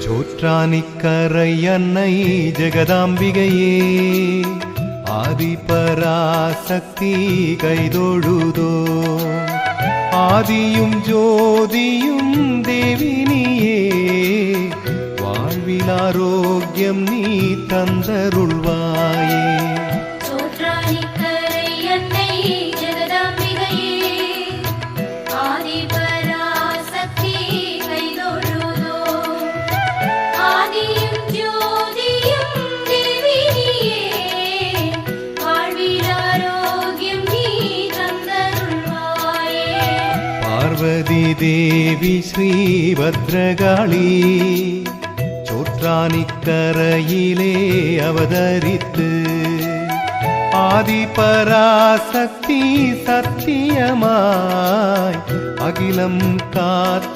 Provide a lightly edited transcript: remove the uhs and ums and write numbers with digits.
சோற்றானிக்கரை அன்னை ஜெகதாம்பிகையே ஆதிபராசக்தி கைதொழுதோ ஆதியும் ஜோதியும் தேவினியே வாழ்வில் ஆரோக்கியம் நீ தந்தருள்வாயே பார்வதி தேவி ஸ்ரீபத்ரகாளி சோற்றானிக்கரையிலே அவதரித்து ஆதிபராசக்தி சத்தியமாய் அகிலம் காத்த